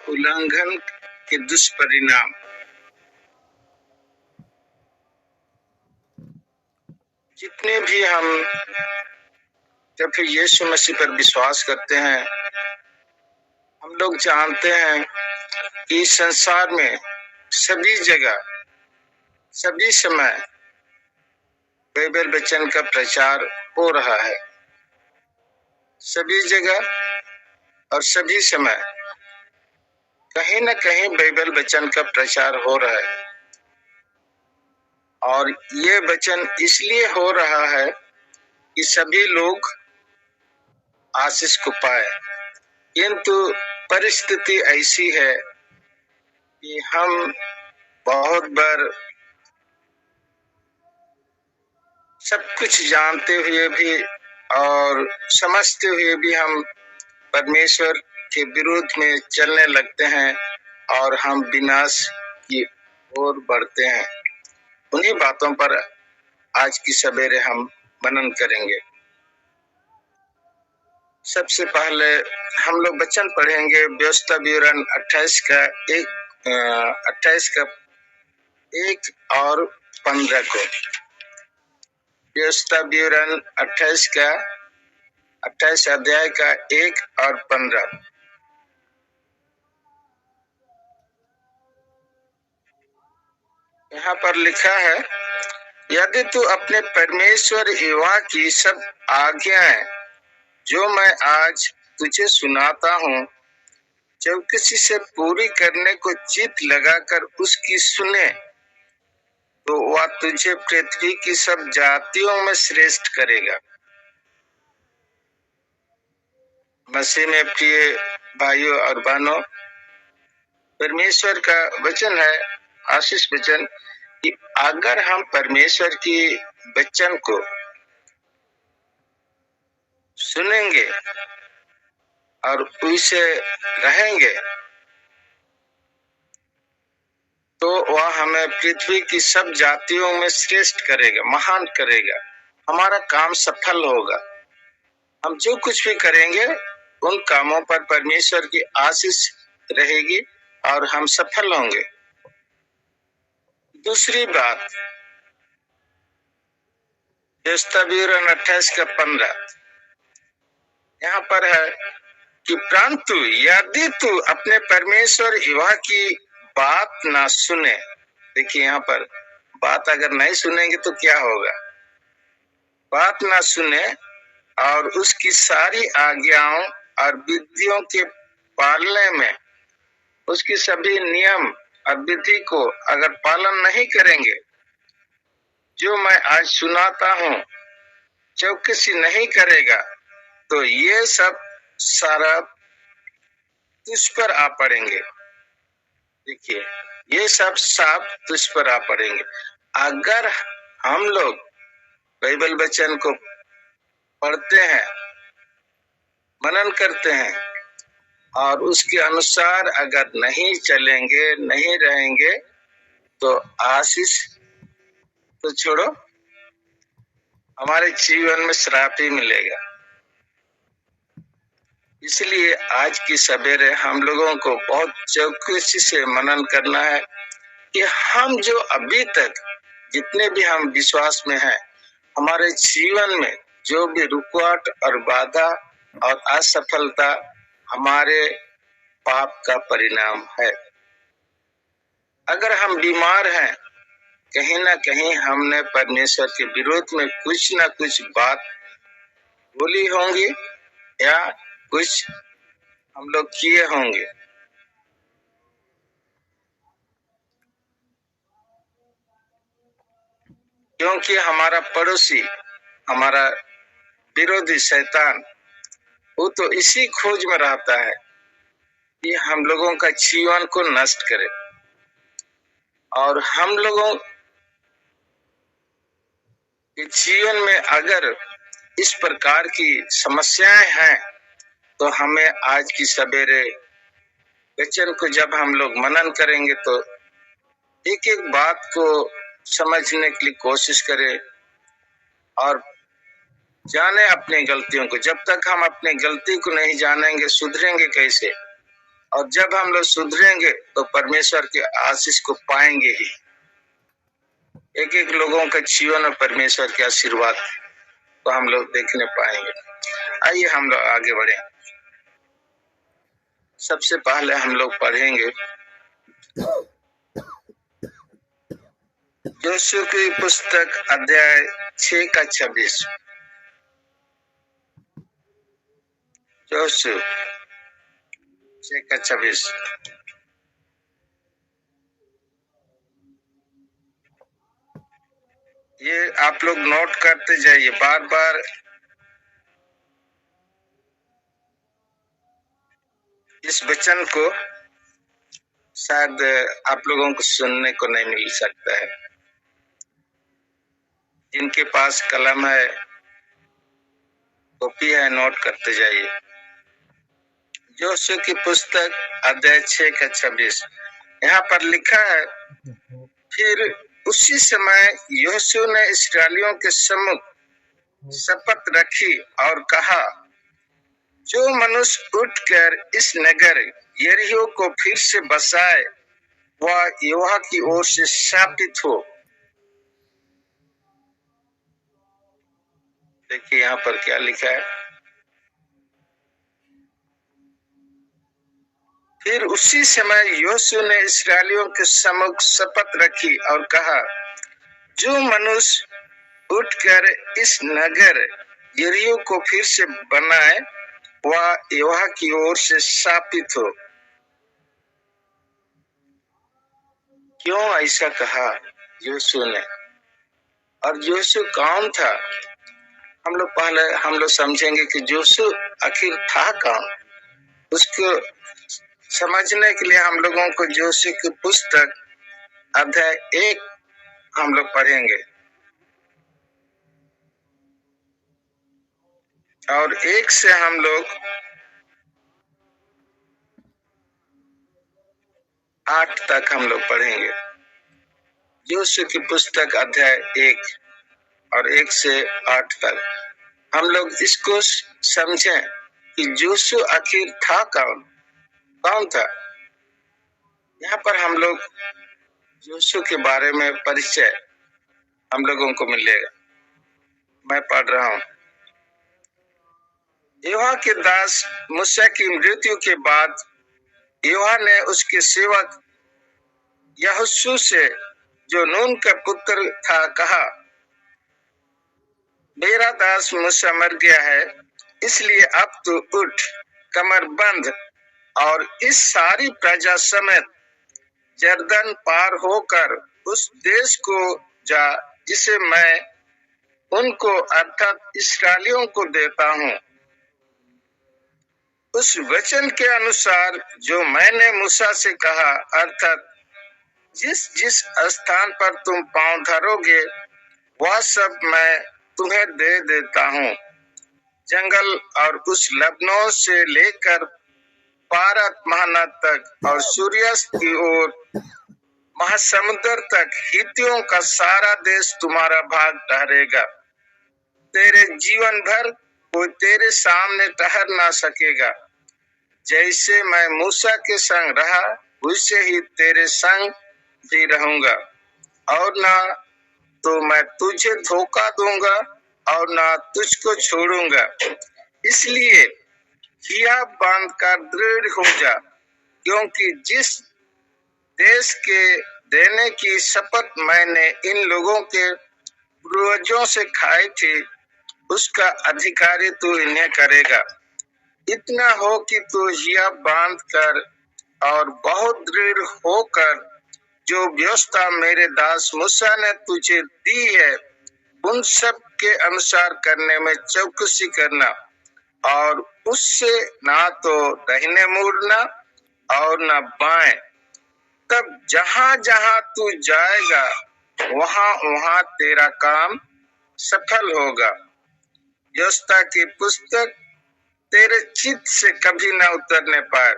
उल्लंघन के दुष्परिणाम। जितने भी हम जब फिर यीशु मसीह पर विश्वास करते हैं, हम लोग जानते हैं कि इस संसार में सभी जगह सभी समय बाइबल वचन का प्रचार हो रहा है। सभी जगह और सभी समय कहीं न कहीं बाइबल वचन का प्रचार हो रहा है, और ये वचन इसलिए हो रहा है कि सभी लोग आशीष को पाए। किंतु परिस्थिति ऐसी है कि हम बहुत बार सब कुछ जानते हुए भी और समझते हुए भी हम परमेश्वर के विरोध में चलने लगते हैं और हम विनाश की ओर बढ़ते हैं। उन्हीं बातों पर आज की सवेरे हम मनन करेंगे। सबसे पहले हम लोग वचन पढ़ेंगे व्यवस्था विवरण 28 का 1 और 15 को। व्यवस्था विवरण 28 अध्याय का 1 और 15। यहाँ पर लिखा है, यदि तू अपने परमेश्वर यहोवा की सब आज्ञाएं जो मैं आज तुझे सुनाता हूँ, जब किसी से पूरी करने को चित्त लगाकर उसकी सुने, तो वह तुझे पृथ्वी की सब जातियों में श्रेष्ठ करेगा। मसीह में प्रिय भाइयों और बहनों, परमेश्वर का वचन है, आशीष वचन, कि अगर हम परमेश्वर की वचन को सुनेंगे और उसे रहेंगे, तो वह हमें पृथ्वी की सब जातियों में श्रेष्ठ करेगा, महान करेगा। हमारा काम सफल होगा। हम जो कुछ भी करेंगे उन कामों पर परमेश्वर की आशीष रहेगी और हम सफल होंगे। दूसरी बात, व्यवस्था विवरण 28 का 15 यहाँ पर है कि परंतु यदि तू अपने परमेश्वर यहोवा की बात ना सुने। देखिए, यहाँ पर बात अगर नहीं सुनेंगे तो क्या होगा? बात ना सुने और उसकी सारी आज्ञाओं और विधियों के पालने में, उसकी सभी नियम और विधि को अगर पालन नहीं करेंगे, जो मैं आज सुनाता हूँ, चौकसी नहीं करेगा, तो ये सब सारा तुझ पर आ पड़ेंगे। देखिए, ये सब साफ तुझ पर आ पड़ेंगे। अगर हम लोग बाइबल वचन को पढ़ते हैं, मनन करते हैं और उसके अनुसार अगर नहीं चलेंगे, नहीं रहेंगे, तो आशीष तो छोड़ो, हमारे जीवन में श्राप ही मिलेगा। इसलिए आज की सवेरे हम लोगों को बहुत चौकसी से मनन करना है कि हम जो अभी तक जितने भी हम विश्वास में हैं, हमारे जीवन में जो भी रुकावट और बाधा और असफलता हमारे पाप का परिणाम है। अगर हम बीमार हैं, कहीं ना कहीं हमने परमेश्वर के विरोध में कुछ ना कुछ बात बोली होंगी या कुछ हम लोग किए होंगे। क्योंकि हमारा पड़ोसी, हमारा विरोधी शैतान, वो तो इसी खोज में रहता है कि हम लोगों का जीवन को नष्ट करे। और हम लोगों के जीवन में अगर इस प्रकार की समस्याएं हैं, तो हमें आज की सवेरे वचन को जब हम लोग मनन करेंगे, तो एक एक बात को समझने के लिए कोशिश करें और जाने अपनी गलतियों को। जब तक हम अपनी गलती को नहीं जानेंगे, सुधरेंगे कैसे? और जब हम लोग सुधरेंगे तो परमेश्वर के आशीष को पाएंगे ही। एक एक लोगों का जीवन और परमेश्वर के आशीर्वाद तो हम लोग देखने पाएंगे। आइए हम लोग आगे बढ़े। सबसे पहले हम लोग पढ़ेंगे योशुआ की पुस्तक अध्याय 6 का 26। योशुआ 6 का 26। ये आप लोग नोट करते जाइए, बार बार इस वचन को शायद आप लोगों को सुनने को नहीं मिल सकता है। जिनके पास कलम है, कॉपी है, नोट करते जाइए। योशुआ की पुस्तक अध्याय 6 का 26। यहाँ पर लिखा है, फिर उसी समय योशुआ ने इस्राएलियों के सम्मुख शपथ रखी और कहा, जो मनुष्य उठकर इस नगर यरीहो को फिर से बसाए वह यहोवा की ओर से शापित हो। देखिए यहाँ पर क्या लिखा है, फिर उसी समय योशुआ ने इस्राएलियों के सम्मुख शपथ रखी और कहा, जो मनुष्य उठकर इस नगर यरीहो को फिर से बनाए वह यहोवा की ओर से शापित हो। क्यों ऐसा कहा योशुआ ने? और योशुआ कौन था? हम लोग समझेंगे कि योशुआ आखिर था कौन। उसको समझने के लिए हम लोगों को योशुआ की पुस्तक अध्याय 1 हम लोग पढ़ेंगे और 1 से हम लोग 8 तक हम लोग पढ़ेंगे। योशुआ की पुस्तक अध्याय 1 और 1 से 8 तक हम लोग इसको समझें कि योशुआ आखिर था कौन था। यहाँ पर हम लोग योशुआ के बारे में परिचय हम लोगों को मिलेगा। मैं पढ़ रहा हूँ। यहोवा के दास मूसा की मृत्यु के बाद यहोवा ने उसके सेवक यहोशू से, जो नून का पुत्र था, कहा, मेरा दास मूसा मर गया है, इसलिए अब तू उठ, कमर बंध और इस सारी प्रजा समेत यरदन पार होकर उस देश को जा जिसे मैं उनको अर्थात इस्राएलियों को देता हूँ। उस वचन के अनुसार जो मैंने मूसा से कहा, अर्थात जिस जिस स्थान पर तुम पांव धरोगे वह सब मैं तुम्हें दे देता हूँ। जंगल और उस लबनों से लेकर पारत महानद तक और सूर्यास्त की ओर महासमुद्र तक हित्तियों का सारा देश तुम्हारा भाग ठहरेगा। तेरे जीवन भर कोई तेरे सामने ठहर ना सकेगा। जैसे मैं मूसा के संग रहा वैसे ही तेरे संग भी रहूंगा, और ना तो मैं तुझे धोखा दूंगा और ना तुझको छोड़ूंगा। इसलिए हिया बांध कर दृढ़ हो जा, क्योंकि जिस देश के देने की शपथ मैंने इन लोगों के पूर्वजों से खाई थी उसका अधिकारी तू इन्हें करेगा। इतना हो कि तू हिया बांध कर और बहुत दृढ़ होकर जो व्यवस्था मेरे दास मूसा ने तुझे दी है उन सब के अनुसार करने में चौकसी करना, और उससे ना तो दाहिने मुड़ना और ना बाएं। तब जहां जहां तू जाएगा वहां वहां तेरा काम सफल होगा। व्यवस्था की पुस्तक तेरे चित्त से कभी न उतरने पाए।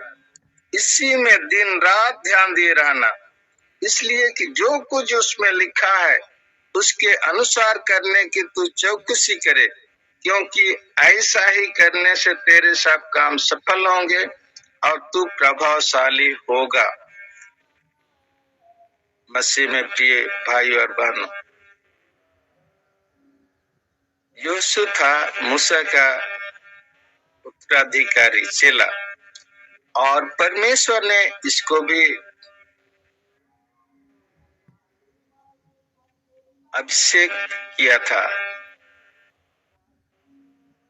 इसी में दिन रात ध्यान दिए रहना, इसलिए कि जो कुछ उसमें लिखा है उसके अनुसार करने की तू चौकसी करे, क्योंकि ऐसा ही करने से तेरे सब काम सफल होंगे और तू प्रभावशाली होगा। मसीह में प्रिय भाई और बहनों, यूसुफ था मूसा का उत्तराधिकारी चेला, और परमेश्वर ने इसको भी अभिषेक किया था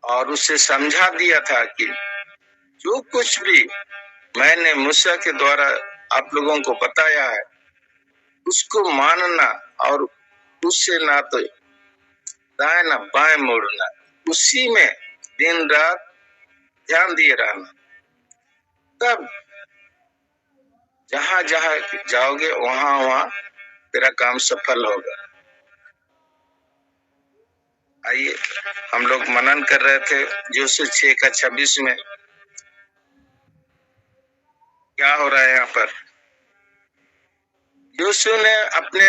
और उसे समझा दिया था कि जो कुछ भी मैंने मूसा के द्वारा आप लोगों को बताया है उसको मानना और उससे ना तो दाएं ना बाएं मुड़ना, उसी में दिन रात ध्यान दिए रहना। तब जहां जहां जाओगे वहां वहां तेरा काम सफल होगा। आइए हम लोग मनन कर रहे थे यूसुफ 6:26 में क्या हो रहा है। यहाँ पर यूसुफ ने अपने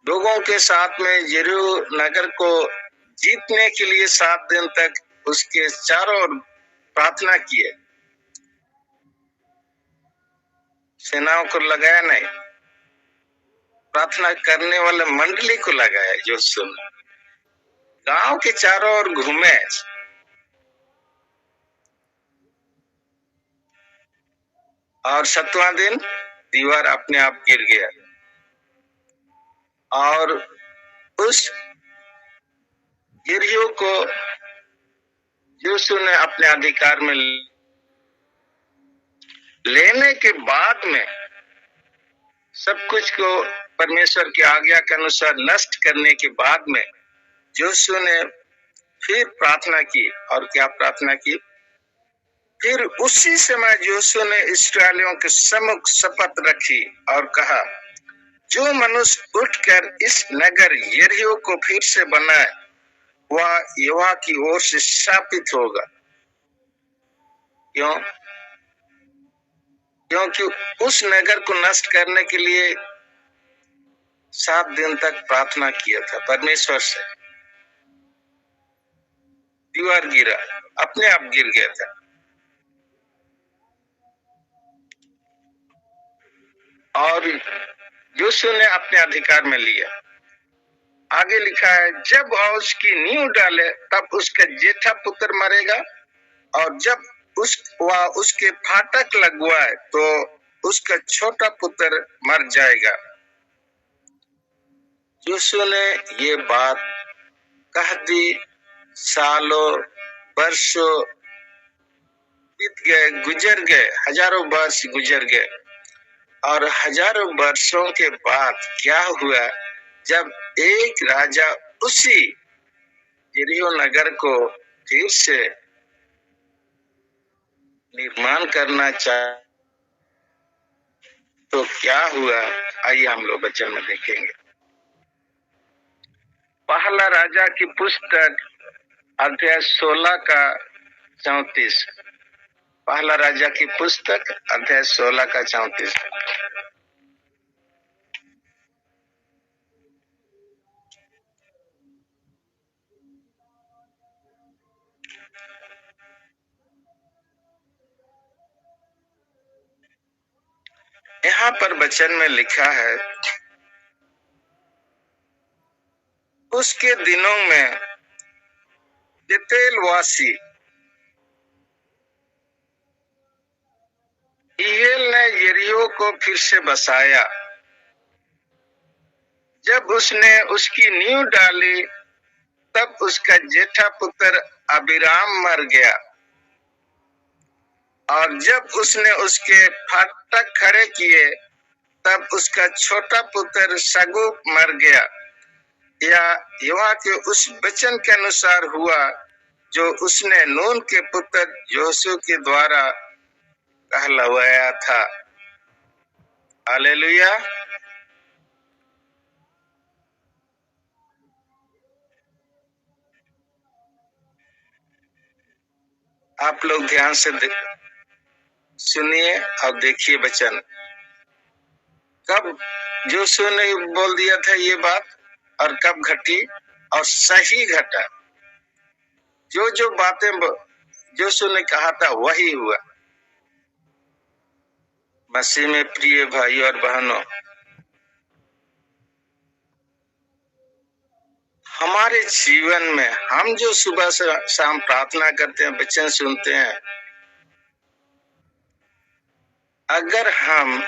लोगों के साथ में यरीहो नगर को जीतने के लिए 7 दिन तक उसके चारों ओर प्रार्थना किए। सेनाओं को लगाया नहीं, प्रार्थना करने वाले मंडली को लगाया। यूसुफ ने गांव के चारों ओर घूमे और 7वां दिन दीवार अपने आप गिर गया और उस यरीहो को यूसुफ ने अपने अधिकार में लेने के बाद में सब कुछ को परमेश्वर की आज्ञा के अनुसार नष्ट करने के बाद में यूसुफ ने फिर प्रार्थना की। और क्या प्रार्थना की? फिर उसी समय यूसुफ ने इस्राएलियों के सम्मुख शपथ रखी और कहा, जो मनुष्य उठकर इस नगर यरीहो को फिर से बनाए वह यहोवा की ओर से शापित होगा। क्यों? क्योंकि उस नगर को नष्ट करने के लिए 7 दिन तक प्रार्थना किया था परमेश्वर से। दीवार गिरा, अपने आप गिर गया था। और यूसुफ ने अपने अधिकार में लिया। आगे लिखा है, जब वह उसकी नींव डाले तब उसका जेठा पुत्र मरेगा, और जब वह उसके फाटक लगवाए तो उसका छोटा पुत्र मर जाएगा। यूसुफ ने ये बात कह दी। सालों वर्षों बीत गए, गुजर गए, हजारों वर्ष गुजर गए, और हजारों वर्षों के बाद क्या हुआ, जब एक राजा उसी यरीहो नगर को फिर से निर्माण करना चाहे तो क्या हुआ, आइए हम लोग वचन में देखेंगे। पहला राजा की पुस्तक अध्याय 16 का 34। पहला राजा की पुस्तक अध्याय 16 का 34। यहाँ पर वचन में लिखा है, उसके दिनों में बेतेलवासी हिय्येल ने यरीहो को फिर से बसाया। जब उसने उसकी नींव डाली तब उसका जेठा पुत्र अबीराम मर गया, और जब उसने उसके फाटक खड़े किए तब उसका छोटा पुत्र सगुब मर गया। या यहोवा के उस वचन के अनुसार हुआ जो उसने नून के पुत्र योशू के द्वारा कहलवाया था। हालेलुया। आप लोग ध्यान से सुनिए और देखिए वचन। कब योशू ने बोल दिया था ये बात और कब घटी, और सही घटा। जो जो बातें यीशु ने कहा था वही हुआ। मसीह में प्रिय भाई और बहनों, हमारे जीवन में हम जो सुबह से शाम प्रार्थना करते हैं, वचन सुनते हैं, अगर हम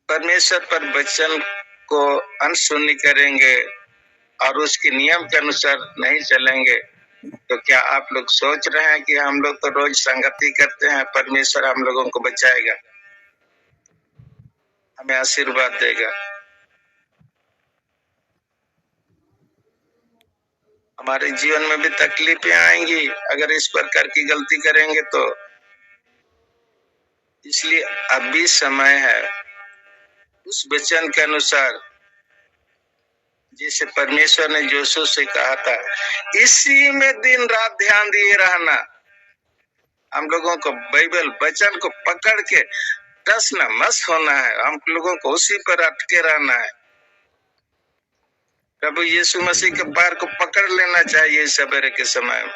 परमेश्वर पर वचन को अनसुनी करेंगे और उसके नियम के अनुसार नहीं चलेंगे, तो क्या आप लोग सोच रहे हैं कि हम लोग तो रोज संगति करते हैं, परमेश्वर हम लोगों को बचाएगा, हमें आशीर्वाद देगा? हमारे जीवन में भी तकलीफें आएंगी अगर इस प्रकार की गलती करेंगे तो। इसलिए अभी समय है उस वचन के अनुसार जिसे परमेश्वर ने यीशु से कहा था, इसी में दिन रात ध्यान दिए रहना। हम लोगों को बाइबल वचन को पकड़ के टस न मस होना है, हम लोगों को उसी पर अटके रहना है। प्रभु यीशु मसीह के पैर को पकड़ लेना चाहिए सवेरे के समय में,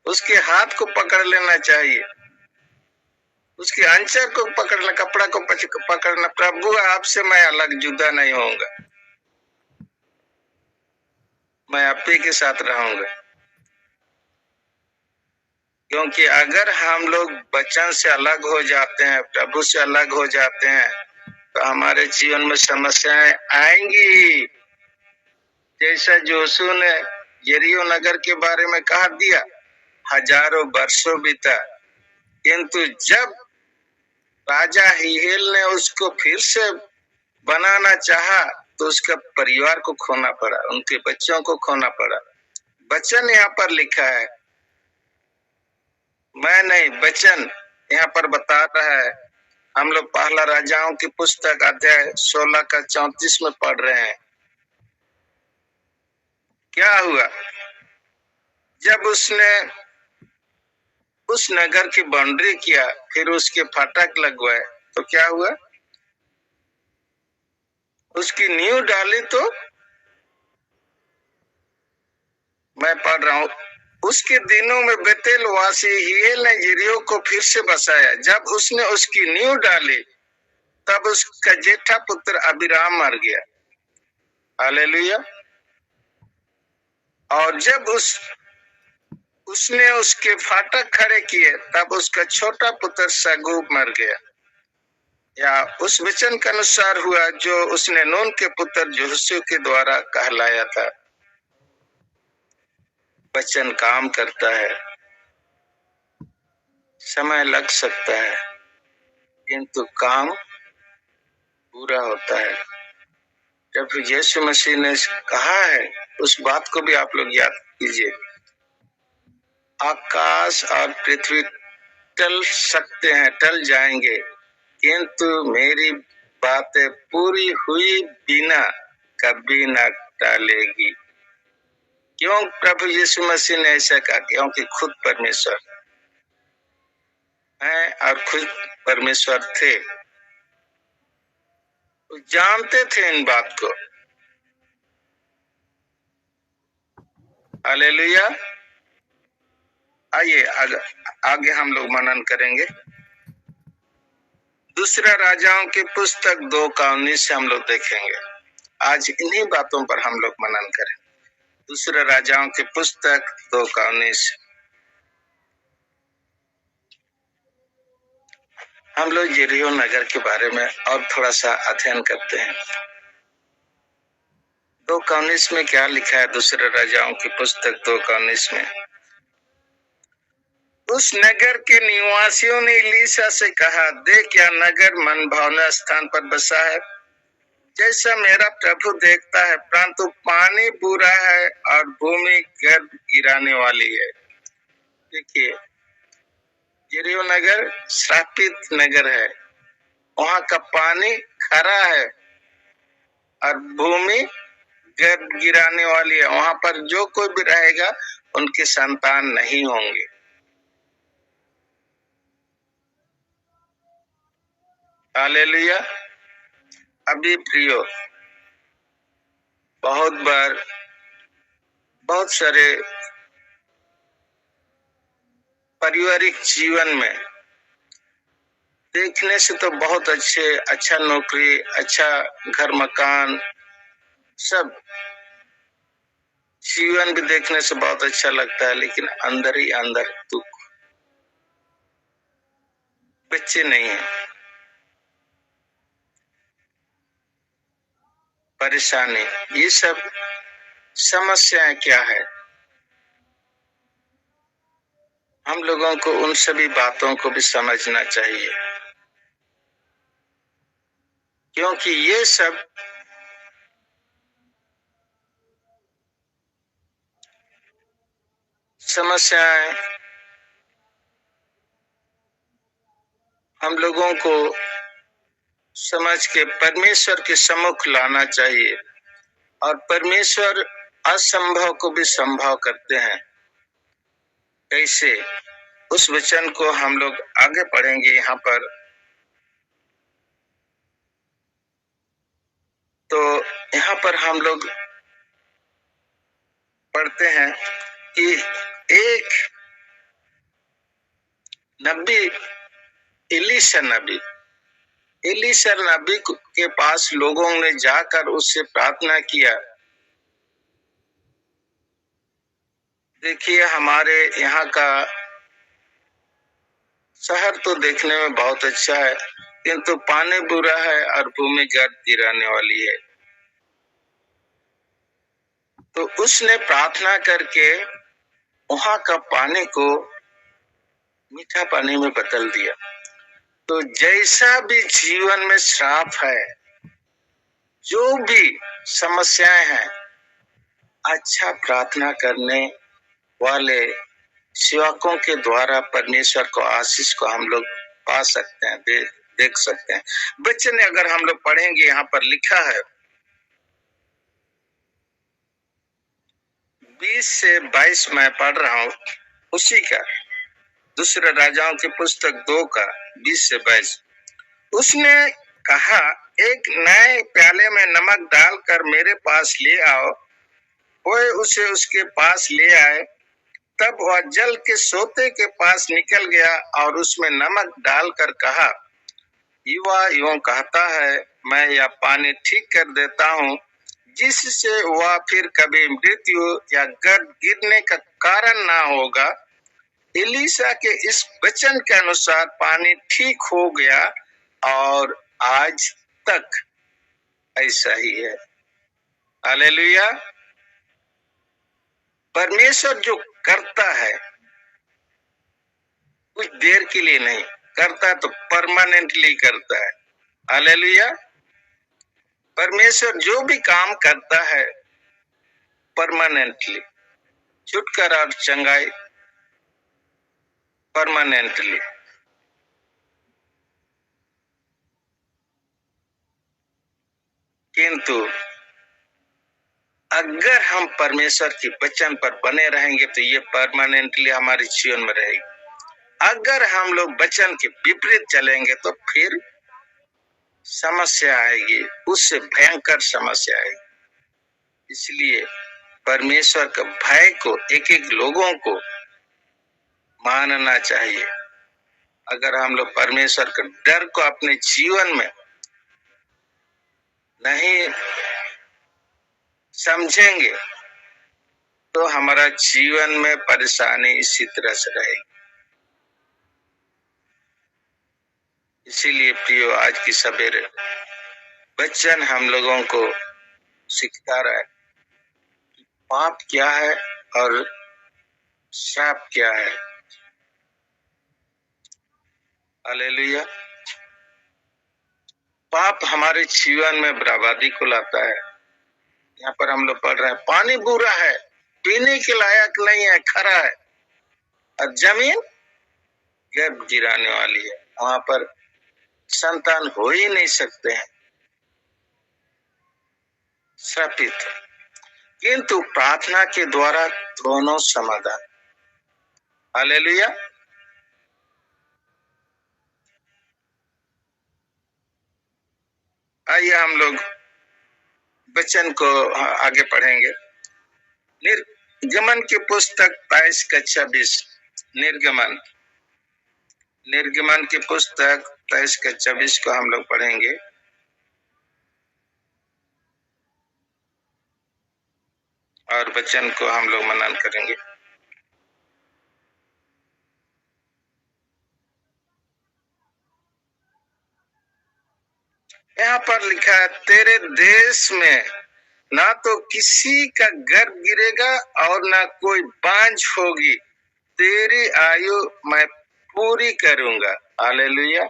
उसके हाथ को पकड़ लेना चाहिए, उसके अंचर को पकड़ना, कपड़ा को पकड़ना। प्रभु आपसे मैं अलग जुदा नहीं होऊंगा, मैं आप ही के साथ रहूंगा। क्योंकि अगर हम लोग वचन से अलग हो जाते हैं, प्रभु से अलग हो जाते हैं, तो हमारे जीवन में समस्याएं आएंगी। जैसा यीशु ने यरीहो नगर के बारे में कहा दिया, हजारों वर्षों बीता, किंतु जब राजा हिजकिय्याह ने उसको फिर से बनाना चाहा तो उसका परिवार को खोना पड़ा, उनके बच्चों को खोना पड़ा। वचन यहाँ पर लिखा है, मैं नहीं, वचन यहाँ पर बता रहा है। हम लोग पहला राजाओं की पुस्तक अध्याय 16 का 34 में पढ़ रहे हैं। क्या हुआ जब उसने उस नगर की बाउंड्री किया, फिर उसके फाटक लगवाए, तो क्या हुआ? उसकी नींव डाली तो मैं पढ़ रहा हूं, उसके दिनों में बेतेल वासी हिजकिय्याह ने यरीहो को फिर से बसाया। जब उसने उसकी नींव डाली तब उसका जेठा पुत्र अबीराम मर गया। हालेलुया। और जब उसने उसके फाटक खड़े किए तब उसका छोटा पुत्र सगूब मर गया। या उस वचन के अनुसार हुआ जो उसने नून के पुत्र यहोशू के द्वारा कहलाया था। वचन काम करता है, समय लग सकता है, किंतु काम पूरा होता है। जब यीशु मसीह ने कहा है, उस बात को भी आप लोग याद कीजिए, आकाश और पृथ्वी टल सकते हैं, टल जाएंगे, किंतु मेरी बातें पूरी हुई बिना कभी न टलेगी। क्यों प्रभु यीशु मसीह ने ऐसा कहा? क्योंकि खुद परमेश्वर है और खुद परमेश्वर थे, जानते थे इन बात को। हालेलुया। आइए आगे हम लोग मनन करेंगे। दूसरा राजाओं की पुस्तक 2 का 19 से हम लोग देखेंगे। आज इन्हीं बातों पर हम लोग मनन करें। दूसरा राजाओं की पुस्तक 2 का 19। हम लोग यरीहो नगर के बारे में और थोड़ा सा अध्ययन करते हैं। 2 का 19 में क्या लिखा है? दूसरे राजाओं की पुस्तक 2 का 19 में, उस नगर के निवासियों ने एलीशा से कहा, देख यह नगर मन भावना स्थान पर बसा है, जैसा मेरा प्रभु देखता है, परंतु पानी बुरा है और भूमि गर्भ गिराने वाली है। देखिए, यरीहो नगर श्रापित नगर है, वहां का पानी खरा है और भूमि गर्भ गिराने वाली है। वहां पर जो कोई भी रहेगा उनके संतान नहीं होंगे। हालेलुया। अभी प्रियो, बहुत बार बहुत सारे पारिवारिक जीवन में देखने से तो बहुत अच्छा नौकरी, अच्छा घर मकान, सब जीवन भी देखने से बहुत अच्छा लगता है, लेकिन अंदर ही अंदर दुख, बच्चे नहीं है, परेशानी, ये सब समस्याएं क्या है? हम लोगों को उन सभी बातों को भी समझना चाहिए, क्योंकि ये सब समस्याएं हम लोगों को समझ के परमेश्वर के सम्मुख लाना चाहिए, और परमेश्वर असंभव को भी संभव करते हैं। कैसे? उस वचन को हम लोग आगे पढ़ेंगे यहाँ पर। तो यहाँ पर हम लोग पढ़ते हैं कि एक नबी, एलीशा नबी के पास लोगों ने जाकर उससे प्रार्थना किया। देखिए, हमारे यहाँ का शहर तो देखने में बहुत अच्छा है, किंतु पानी बुरा है और भूमि गर्द गिराने वाली है। तो उसने प्रार्थना करके वहां का पानी को मीठा पानी में बदल दिया। तो जैसा भी जीवन में श्राप है, जो भी समस्याएं हैं, अच्छा प्रार्थना करने वाले सेवकों के द्वारा परमेश्वर को आशीष को हम लोग पा सकते हैं, देख सकते हैं। वचन अगर हम लोग पढ़ेंगे, यहाँ पर लिखा है 20 से 22 मैं पढ़ रहा हूं, उसी का दूसरे राजाओं की पुस्तक 2 का 20 से 22। उसने कहा, एक नए प्याले में नमक डालकर मेरे पास ले आओ। वह उसे उसके पास ले आए। तब वह जल के सोते के पास निकल गया और उसमें नमक डालकर कहा, युवा यूं कहता है, मैं यह पानी ठीक कर देता हूँ, जिससे वह फिर कभी मृत्यु या गर्द गिरने का कारण ना होगा। एलीशा के इस वचन के अनुसार पानी ठीक हो गया और आज तक ऐसा ही है। हालेलुया। परमेश्वर जो करता है, कुछ देर के लिए नहीं करता, तो परमानेंटली करता है। हालेलुया। परमेश्वर जो भी काम करता है परमानेंटली, छुटकारा और चंगाई परमानेंटली। किंतु अगर हम परमेश्वर के वचन पर बने रहेंगे तो ये परमानेंटली हमारे जीवन में रहेगी। अगर हम लोग वचन के विपरीत चलेंगे तो फिर समस्या आएगी, उससे भयंकर समस्या आएगी। इसलिए परमेश्वर का भय को एक एक लोगों को मानना चाहिए। अगर हम लोग परमेश्वर के डर को अपने जीवन में नहीं समझेंगे तो हमारा जीवन में परेशानी इसी तरह से रहेगी। इसीलिए प्रियो, आज की सवेरे वचन हम लोगों को सिखा रहा है कि पाप क्या है और श्राप क्या है। हालेलुया। पाप हमारे जीवन में बर्बादी को लाता है। यहाँ पर हम लोग पढ़ रहे हैं, पानी बुरा है, पीने के लायक नहीं है, खरा है, और जमीन गर्द गिराने वाली है। वहां पर संतान हो ही नहीं सकते हैं, श्रापित। किंतु प्रार्थना के द्वारा दोनों समाधान। हालेलुया। आइए हम लोग वचन को आगे पढ़ेंगे। निर्गमन की पुस्तक 22 का 26। निर्गमन की पुस्तक 23 का 26 को हम लोग पढ़ेंगे। और वचन को हम लोग मनन करेंगे। यहाँ पर लिखा है, तेरे देश में ना तो किसी का गर्भ गिरेगा और ना कोई बांझ होगी, तेरी आयु मैं पूरी करूंगा। हालेलुया।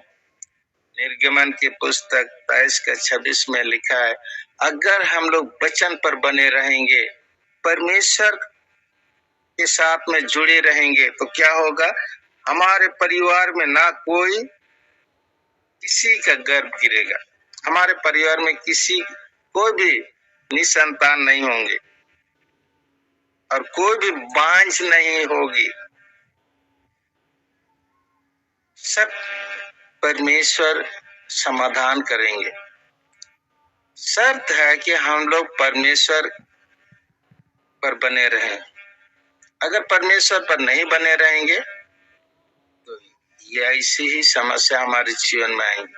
निर्गमन की पुस्तक 23 का 26 में लिखा है, अगर हम लोग वचन पर बने रहेंगे, परमेश्वर के साथ में जुड़े रहेंगे, तो क्या होगा? हमारे परिवार में ना कोई किसी का गर्भ गिरेगा, हमारे परिवार में कोई भी निसंतान नहीं होंगे और कोई भी बांझ नहीं होगी। सब परमेश्वर समाधान करेंगे। शर्त है कि हम लोग परमेश्वर पर बने रहें। अगर परमेश्वर पर नहीं बने रहेंगे तो ये ऐसी ही समस्या हमारे जीवन में आएंगी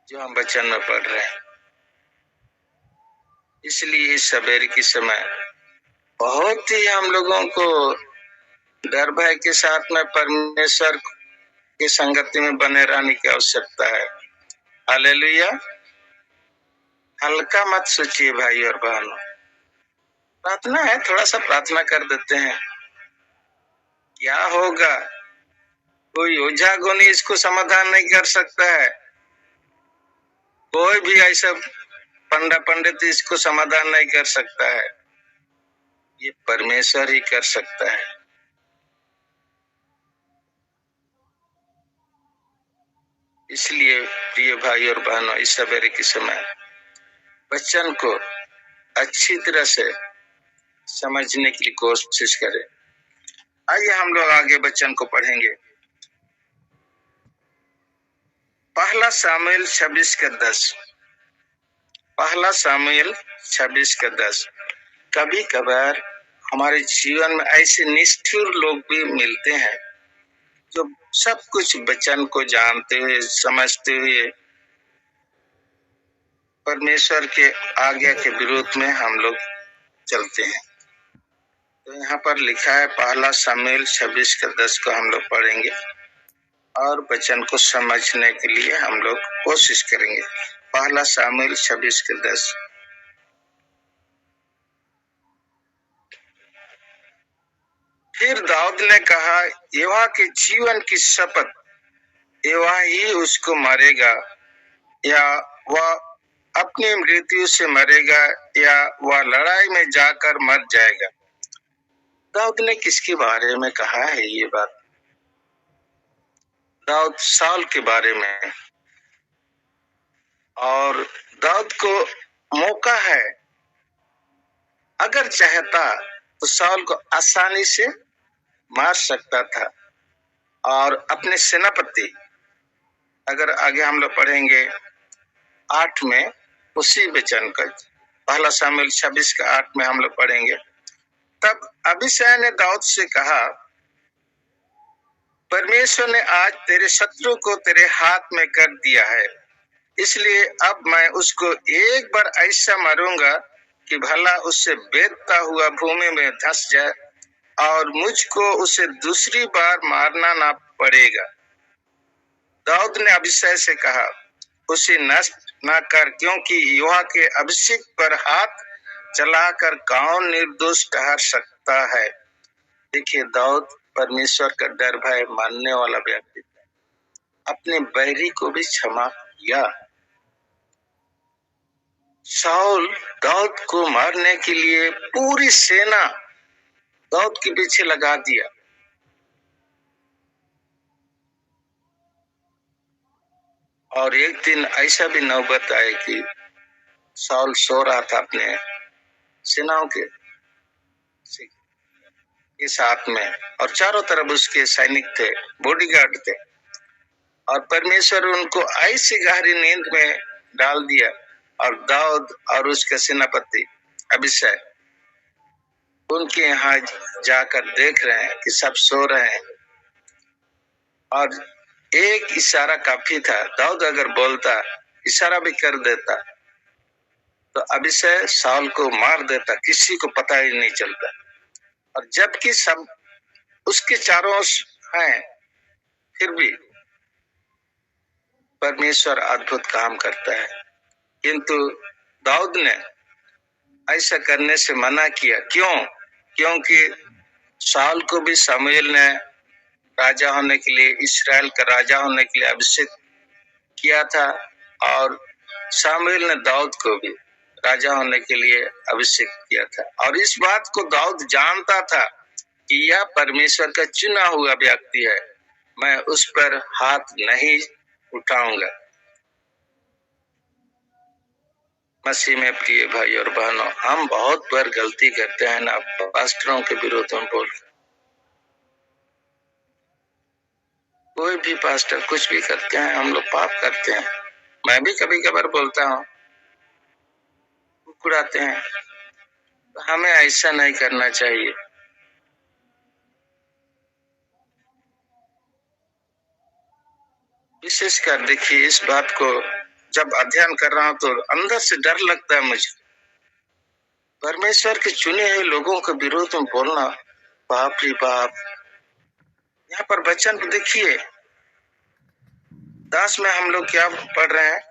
जो हम वचन में पढ़ रहे हैं। इसलिए इस सवेरे के समय बहुत ही हम लोगों को डर भय के साथ में परमेश्वर की संगति में बने रहने की आवश्यकता है। हालेलुया। हल्का मत सोचिए भाई और बहनों। प्रार्थना है, थोड़ा सा प्रार्थना कर देते हैं, क्या होगा? कोई ओझा गुनी इसको समाधान नहीं कर सकता है, कोई भी ऐसा पंडित इसको समाधान नहीं कर सकता है, ये परमेश्वर ही कर सकता है। इसलिए प्रिय भाई और बहनों, इस सवेरे के समय वचन को अच्छी तरह से समझने की कोशिश करें। आइए हम लोग आगे वचन को पढ़ेंगे। पहला सामुएल 26 का 10। पहला सामुएल 26 का 10। कभी कभार हमारे जीवन में ऐसे निष्ठुर लोग भी मिलते हैं जो सब कुछ वचन को जानते हुए, समझते हुए परमेश्वर के आज्ञा के विरोध में हम लोग चलते हैं। तो यहाँ पर लिखा है, पहला सामुएल 26 का 10 को हम लोग पढ़ेंगे और वचन को समझने के लिए हम लोग कोशिश करेंगे। पहला सामुएल 26 का 10। फिर दाऊद ने कहा, यहोवा के जीवन की शपथ, यहोवा ही उसको मारेगा, या वह अपनी मृत्यु से मरेगा, या वह लड़ाई में जाकर मर जाएगा। दाऊद ने किसके बारे में कहा है ये बात? दाऊद साउल के बारे में। और दाऊद को मौका है, अगर चाहता तो साउल को आसानी से मार सकता था। और अपने सेनापति, अगर आगे हम लोग पढ़ेंगे 8 में, उसी वचन का, पहला सामुएल 26 का 8 में हम लोग पढ़ेंगे। तब अबीशै ने दाऊद से कहा, परमेश्वर ने आज तेरे शत्रु को तेरे हाथ में कर दिया है, इसलिए अब मैं उसको एक बार ऐसा मारूंगा कि भला उससे बेदता हुआ भूमि में धंस जाए और मुझको उसे दूसरी बार मारना ना पड़ेगा। दाऊद ने अबीशै से कहा, उसे नष्ट ना कर, क्योंकि यहोवा के अभिषेक पर हाथ चलाकर कौन निर्दोष ठहर सकता है। देखिए, दाऊद परमेश्वर का डर भय मानने वाला व्यक्ति था, अपने बैरी को भी क्षमा किया। साउल दाऊद को मारने के लिए पूरी सेना दाऊद के पीछे लगा दिया। और एक दिन ऐसा भी नौबत आए कि साउल सो रहा था अपने सेनाओं के साथ में, और चारों तरफ उसके सैनिक थे, बॉडीगार्ड थे, और परमेश्वर उनको ऐसी गहरी नींद में डाल दिया। और दाऊद और उसके सेनापति अबीशै उनके यहाँ जाकर देख रहे हैं कि सब सो रहे हैं और एक इशारा काफी था। दाऊद अगर बोलता, इशारा भी कर देता तो अभिषय शाऊल को मार देता, किसी को पता ही नहीं चलता। और जबकि सब उसके चारों ओर हैं, फिर भी परमेश्वर अद्भुत काम करता है। किंतु दाऊद ने ऐसा करने से मना किया। क्यों? क्योंकि शाऊल को भी शमूएल ने राजा होने के लिए, इस्राएल का राजा होने के लिए अभिषेक किया था और शमूएल ने दाऊद को भी राजा होने के लिए अभिषेक किया था। और इस बात को दाऊद जानता था कि यह परमेश्वर का चुना हुआ व्यक्ति है, मैं उस पर हाथ नहीं उठाऊंगा। मसीह में प्रिय भाई और बहनों, हम बहुत बार गलती करते हैं ना, पास्टरों के विरोध में बोल। कोई भी पास्टर कुछ भी करते हैं, हम लोग पाप करते हैं। मैं भी कभी कभार बोलता हूँ, उड़ाते हैं। तो हमें ऐसा नहीं करना चाहिए। विशेषकर देखिए, इस बात को जब अध्ययन कर रहा हूं तो अंदर से डर लगता है मुझे। परमेश्वर के चुने हुए लोगों के विरोध में बोलना, बाप रे बाप। यहाँ पर वचन देखिए, 10 में हम लोग क्या पढ़ रहे हैं?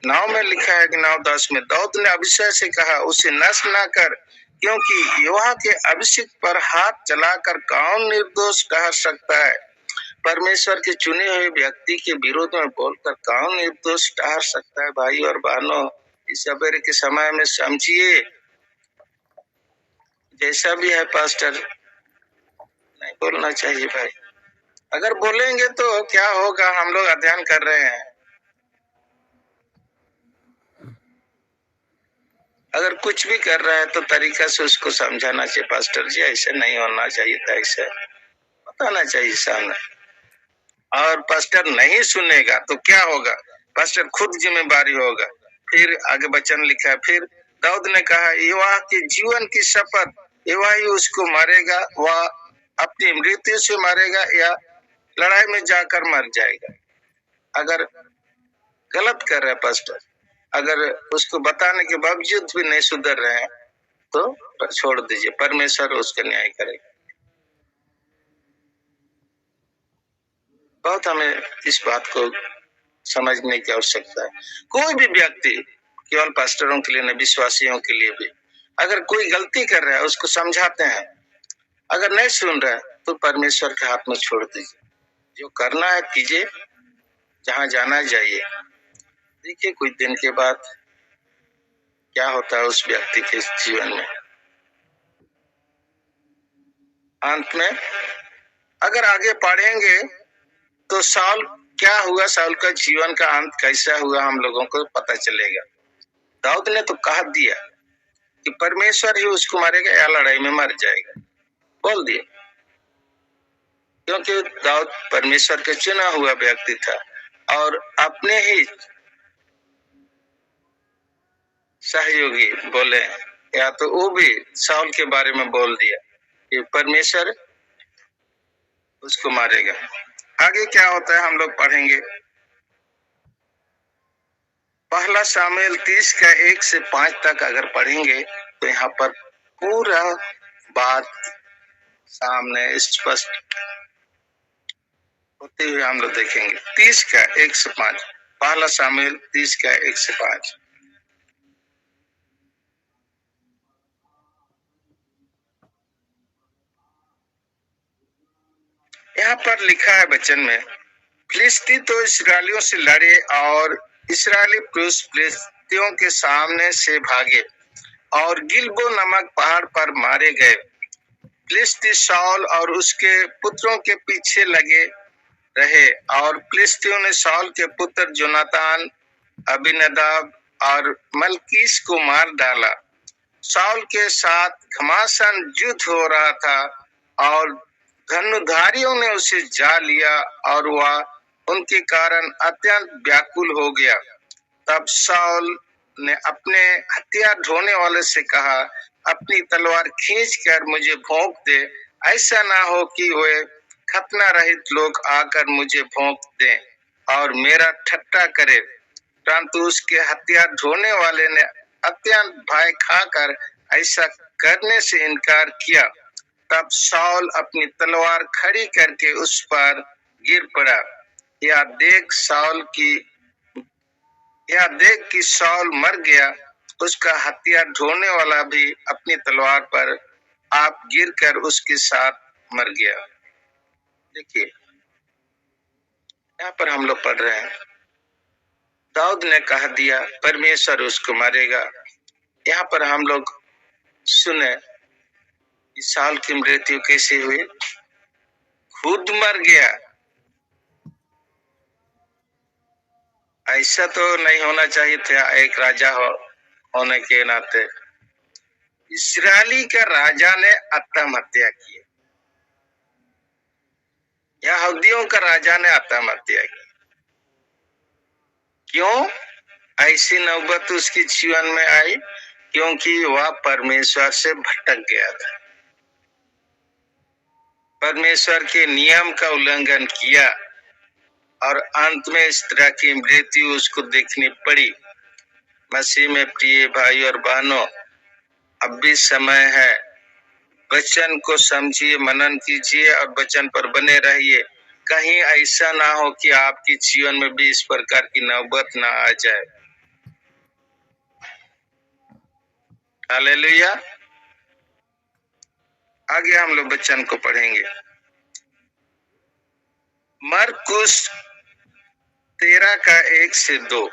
9 में लिखा है कि 9:10 में दाऊद ने अभिषय से कहा, उसे नष्ट ना कर, क्योंकि यहोवा के अभिषेक पर हाथ चलाकर कौन निर्दोष कह सकता है? परमेश्वर के चुने हुए व्यक्ति के विरोध में बोलकर कौन निर्दोष ठहर सकता है? भाई और बहनों, इस सवेरे के समय में समझिए, जैसा भी है पास्टर, नहीं बोलना चाहिए भाई। अगर बोलेंगे तो क्या होगा? हम लोग अध्ययन कर रहे हैं। अगर कुछ भी कर रहा है तो तरीका से उसको समझाना चाहिए, पास्टर जी ऐसे नहीं होना चाहिए था, ऐसे बताना चाहिए सामने। और पास्टर नहीं सुनेगा तो क्या होगा? पास्टर खुद जिम्मेवारी होगा। फिर आगे वचन लिखा है, फिर दाऊद ने कहा, यहोवा के जीवन की शपथ, यहोवा ही उसको मारेगा, वह अपनी मृत्यु से मारेगा या लड़ाई में जाकर मर जाएगा। अगर गलत कर रहे पास्टर, अगर उसको बताने के बावजूद भी नहीं सुधर रहे हैं तो छोड़ दीजिए, परमेश्वर उसका न्याय करेगा। बहुत हमें इस बात को समझने की आवश्यकता है। कोई भी व्यक्ति, केवल पास्टरों के लिए नहीं, विश्वासियों के लिए भी, अगर कोई गलती कर रहा है उसको समझाते हैं, अगर नहीं सुन रहा है तो परमेश्वर के हाथ में छोड़ दीजिए। जो करना है कीजिए, जहां जाना है जाइए। देखिए कुछ दिन के बाद क्या होता है उस व्यक्ति के जीवन में। अंत में अगर आगे पढ़ेंगे तो शाऊल क्या हुआ, शाऊल का जीवन का अंत कैसा हुआ, हम लोगों को पता चलेगा। दाऊद ने तो कह दिया कि परमेश्वर ही उसको मारेगा या लड़ाई में मर जाएगा, बोल दिया। क्योंकि दाऊद परमेश्वर का चुना हुआ व्यक्ति था और अपने ही सहयोगी बोले, या तो वो भी शाऊल के बारे में बोल दिया कि परमेश्वर उसको मारेगा। आगे क्या होता है हम लोग पढ़ेंगे। पहला शामूएल 30 का 1 से 5 तक अगर पढ़ेंगे तो यहाँ पर पूरा बात सामने स्पष्ट होते हुए हम लोग देखेंगे। 30 का 1 से 5, पहला शामूएल 30 का 1 से 5। यहाँ पर लिखा है वचन में, फिलिस्ती तो इस्राएलियों से लड़े और इस्राएली पुरुष फिलिस्तियों के सामने से भागे और गिलबो नामक पहाड़ पर मारे गए। फिलिस्ती शाऊल और उसके पुत्रों के पीछे लगे रहे और फिलिस्तियों ने शाऊल के पुत्र जोनातान, अबीनदाब और मलकीस को मार डाला। शाऊल के साथ घमासान युद्ध हो रहा था और धनुधारियों ने उसे जा लिया और वह उनके कारण अत्यंत व्याकुल हो गया। तब शाऊल ने अपने हथियार ढोने वाले से कहा, अपनी तलवार खींचकर मुझे भोंक दे। ऐसा ना हो कि वे खतना रहित लोग आकर मुझे भोंक दें और मेरा ठट्टा करे। परंतु उसके हथियार ढोने वाले ने अत्यंत भय खाकर ऐसा करने से इनकार किया। तब शाऊल अपनी तलवार खड़ी करके उस पर गिर पड़ा। यह देख कि शाऊल मर गया, उसका हथियार ढोने वाला भी अपनी तलवार पर आप गिरकर उसके साथ मर गया। देखिए, यहाँ पर हम लोग पढ़ रहे हैं, दाऊद ने कह दिया परमेश्वर उसको मारेगा। यहाँ पर हम लोग सुने कि शाऊल की मृत्यु कैसे हुई, खुद मर गया। ऐसा तो नहीं होना चाहिए था एक राजा होने के नाते। इस्राएली का राजा ने आत्महत्या की, यहूदियों का राजा ने आत्महत्या की। क्यों ऐसी नौबत उसके जीवन में आई? क्योंकि वह परमेश्वर से भटक गया था, परमेश्वर के नियम का उल्लंघन किया और अंत में इस तरह की मृत्यु उसको देखनी पड़ी। मसीह में प्रिय भाई और बहनों, अब भी समय है, वचन को समझिए, मनन कीजिए और वचन पर बने रहिए। कहीं ऐसा ना हो कि आपके जीवन में भी इस प्रकार की नौबत ना आ जाए। हालेलुया। आगे हम लोग वचन को पढ़ेंगे। मरकुस 13 का 1 से 2,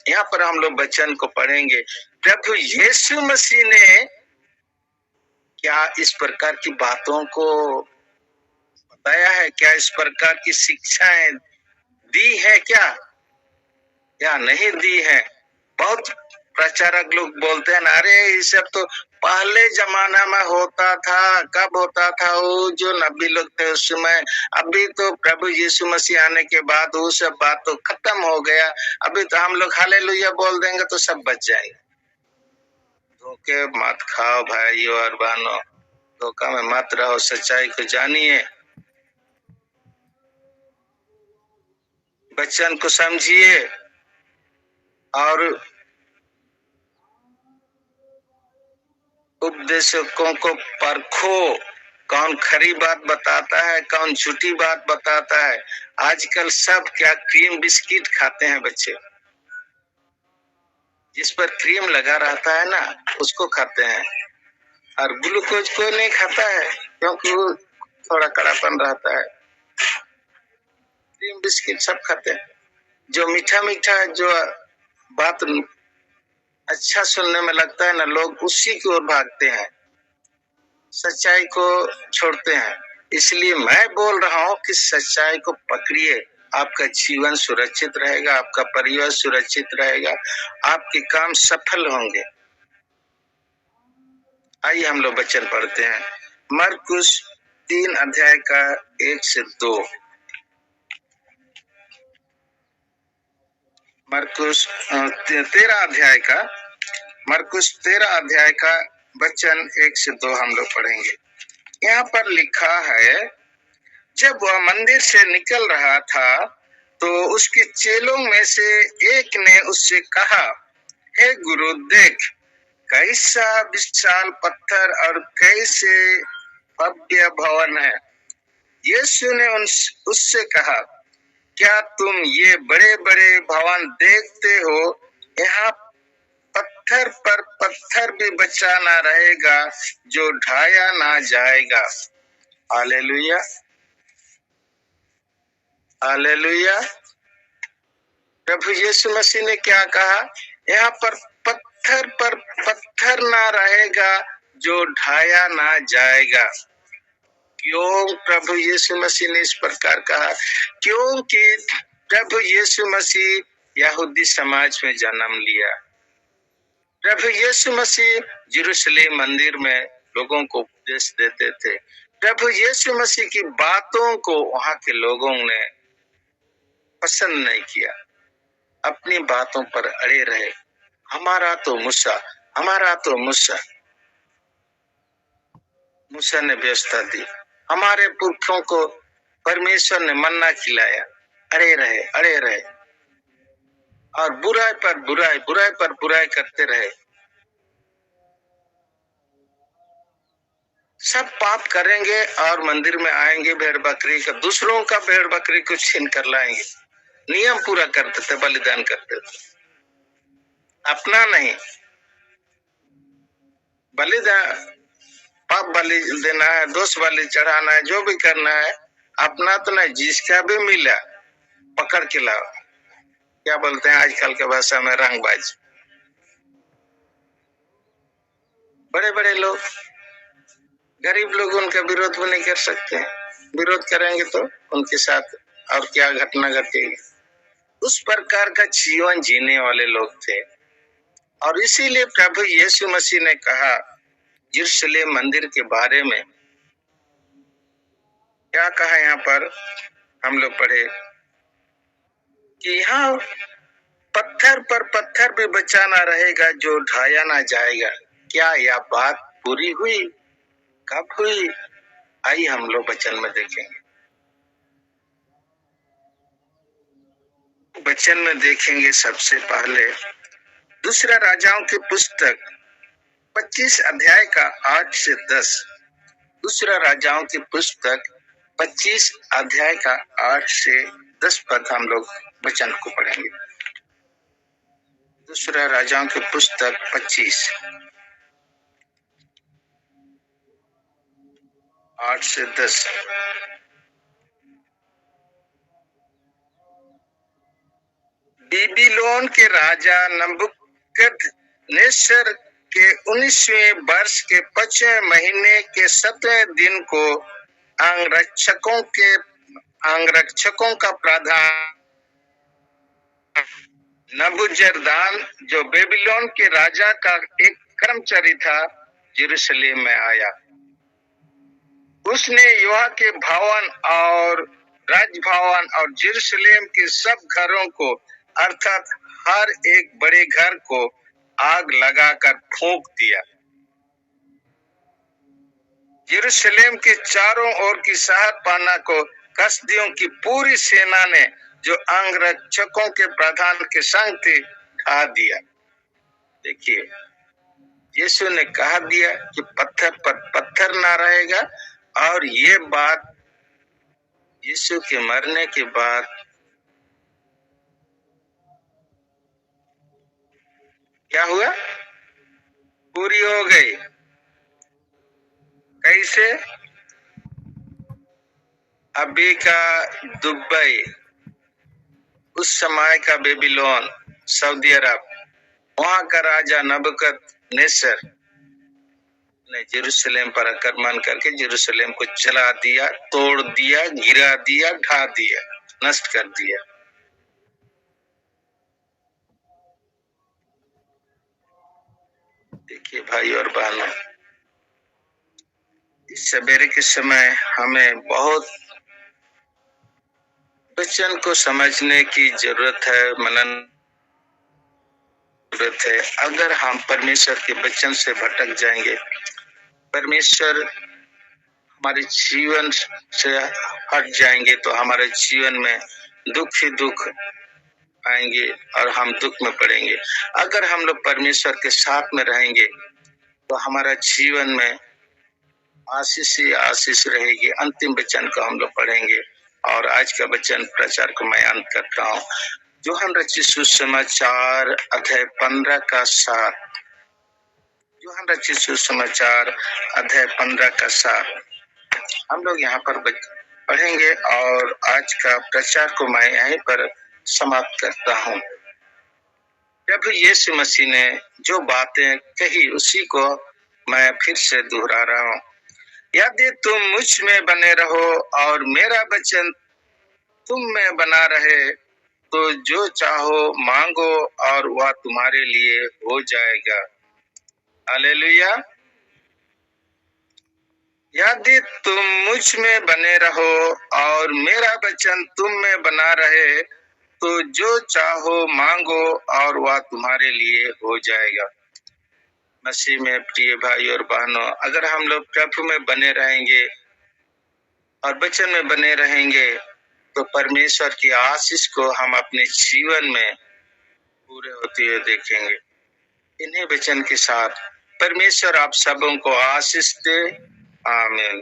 यहाँ पर हम लोग वचन को पढ़ेंगे। प्रभु यीशु मसीह ने क्या इस प्रकार की बातों को बताया है? क्या इस प्रकार की शिक्षाएं दी है क्या, या नहीं दी है? बहुत प्रचारक लोग बोलते हैं, अरे ये सब तो पहले जमाना में होता था। कब होता था? वो जो नबी लोग थे उस समय। अभी तो प्रभु यीशु मसीह आने के बाद वो सब बात तो खत्म हो गया। अभी तो हम लोग हालेलुया बोल देंगे तो सब बच जाएंगे। धोखे मत खाओ भाइयों और बहनों, धोखा में मत रहो, सच्चाई को जानिए, वचन को समझिए और उपदेशकों को परखो। कौन खरी बात बताता है, कौन झूठी बात बताता है। आजकल सब क्या क्रीम बिस्किट खाते हैं बच्चे, जिस पर क्रीम लगा रहता है ना उसको खाते हैं, और ग्लूकोज को नहीं खाता है क्योंकि वो थोड़ा कड़ापन रहता है। क्रीम बिस्किट सब खाते हैं। जो मीठा मीठा जो बात अच्छा सुनने में लगता है ना, लोग उसी की ओर भागते हैं, सच्चाई को छोड़ते हैं। इसलिए मैं बोल रहा हूँ कि सच्चाई को पकड़िए, आपका जीवन सुरक्षित रहेगा, आपका परिवार सुरक्षित रहेगा, आपके काम सफल होंगे। आइए हम लोग वचन पढ़ते हैं। मरकुस 3 अध्याय का 1 से 2। मरकुस 13 अध्याय का वचन 1 से 2 हम लोग पढ़ेंगे। यहाँ पर लिखा है, जब वह मंदिर से निकल रहा था तो उसके चेलों में से एक ने उससे कहा, हे गुरु, देख कैसा विशाल पत्थर और कैसे भव्य भवन है। यीशु ने उससे कहा, क्या तुम ये बड़े बड़े भवन देखते हो? यहाँ पत्थर पर पत्थर भी बचा ना रहेगा जो ढाया ना जाएगा। Hallelujah, hallelujah. प्रभु यीशु मसीह ने क्या कहा? यहाँ पर पत्थर ना रहेगा जो ढाया ना जाएगा। क्यों प्रभु यीशु मसीह ने इस प्रकार कहा? क्योंकि प्रभु यीशु मसीह यहूदी समाज में जन्म लिया। प्रभु यीशु मसीह यरूशलेम मंदिर में लोगों को उपदेश देते थे। प्रभु यीशु मसीह की बातों को वहां के लोगों ने पसंद नहीं किया, अपनी बातों पर अड़े रहे। हमारा तो मूसा, हमारा तो मूसा। मूसा ने व्यवस्था दी, हमारे पुरखों को परमेश्वर ने मन्ना खिलाया, अड़े रहे और बुराई पर बुराई करते रहे। सब पाप करेंगे और मंदिर में आएंगे, भेड़ बकरी का, दूसरों का भेड़ बकरी को छीन कर लाएंगे, नियम पूरा करते थे, बलिदान करते थे, अपना नहीं। बलिदान पाप बलि देना है, दोष बलि चढ़ाना है, जो भी करना है अपना तो नहीं, जिसका भी मिला पकड़ के लाओ। क्या बोलते हैं आजकल के भाषा में, रंगबाज। बड़े बड़े लोग, गरीब लोग उनका विरोध भी नहीं कर सकते, विरोध करेंगे तो उनके साथ और क्या घटना घटेगी। उस प्रकार का जीवन जीने वाले लोग थे। और इसीलिए प्रभु यीशु मसीह ने कहा यरूशलेम मंदिर के बारे में, क्या कहा यहाँ पर हम लोग पढ़े कि यहाँ पत्थर पर पत्थर भी बचा ना रहेगा जो ढाया ना जाएगा। क्या यह बात पूरी हुई? कब हुई? आइए हम लोग वचन में देखेंगे। वचन में देखेंगे सबसे पहले दूसरा राजाओं की पुस्तक 25 अध्याय का 8 से 10। दूसरा राजाओं की पुस्तक 25 अध्याय का 8 से 10 पद हम लोग वचन को पढ़ेंगे। दूसरा राजाओं की पुस्तक 25 8 से 10। बेबीलोन के राजा नबूकदनेस्सर के 19वें वर्ष के 5वें महीने के 7वें दिन को अंगरक्षकों का प्रधान नबूजरदान, जो बेबीलोन के राजा का एक कर्मचारी था, यरूशलेम में आया। उसने यहोवा के भवन और राजभवन और यरूशलेम के सब घरों को, अर्थात हर एक बड़े घर को आग लगाकर फूंक दिया। यरूशलेम के चारों ओर की शहर पाना को कसदियों की पूरी सेना ने, जो अंगरक्षकों के प्रधान के संग थे, ढा दिया। देखिए, यीशु ने कहा दिया कि पत्थर पर पत्थर ना रहेगा, और ये बात यीशु के मरने के बाद क्या हुआ? पूरी हो गई। कैसे? अभी का दुबई, उस समय का बेबीलोन, सऊदी अरब, वहां का राजा नबूकदनेस्सर ने यरूशलेम पर आक्रमण करके यरूशलेम को जला दिया, तोड़ दिया, गिरा दिया, ढा दिया, नष्ट कर दिया। देखिए भाई और बहनों, इस सवेरे के समय हमें बहुत वचन को समझने की जरूरत है, मनन जरूरत है। अगर हम परमेश्वर के वचन से भटक जाएंगे, परमेश्वर हमारे जीवन से हट जाएंगे, तो हमारे जीवन में दुख ही दुख आएंगे और हम दुख में पड़ेंगे। अगर हम लोग परमेश्वर के साथ में रहेंगे तो हमारा जीवन में आशीष ही आशीष रहेगी। अंतिम वचन को हम लोग पढ़ेंगे और आज का वचन प्रचार को मैं अंत करता हूँ। यूहन्ना रचित सुसमाचार अध्याय 15 का 7। यूहन्ना रचित सुसमाचार अध्याय 15 का 7 हम लोग यहाँ पर पढ़ेंगे और आज का प्रचार को मैं यहीं पर समाप्त करता हूँ। प्रभु यीशु मसीह ने जो बातें कही उसी को मैं फिर से दोहरा रहा हूँ। यदि तुम मुझ में बने रहो और मेरा वचन तुम में बना रहे, तो जो चाहो मांगो और वह तुम्हारे लिए हो जाएगा। हालेलुया। यदि तुम मुझ में बने रहो और मेरा वचन तुम में बना रहे, तो जो चाहो मांगो और वह तुम्हारे लिए हो जाएगा। मसीह में प्रिय भाई और बहनों, अगर हम लोग प्रभु में बने रहेंगे और वचन में बने रहेंगे तो परमेश्वर की आशीष को हम अपने जीवन में पूरे होते हुए देखेंगे। इन्हीं वचन के साथ परमेश्वर आप सबों को आशीष दे। आमीन।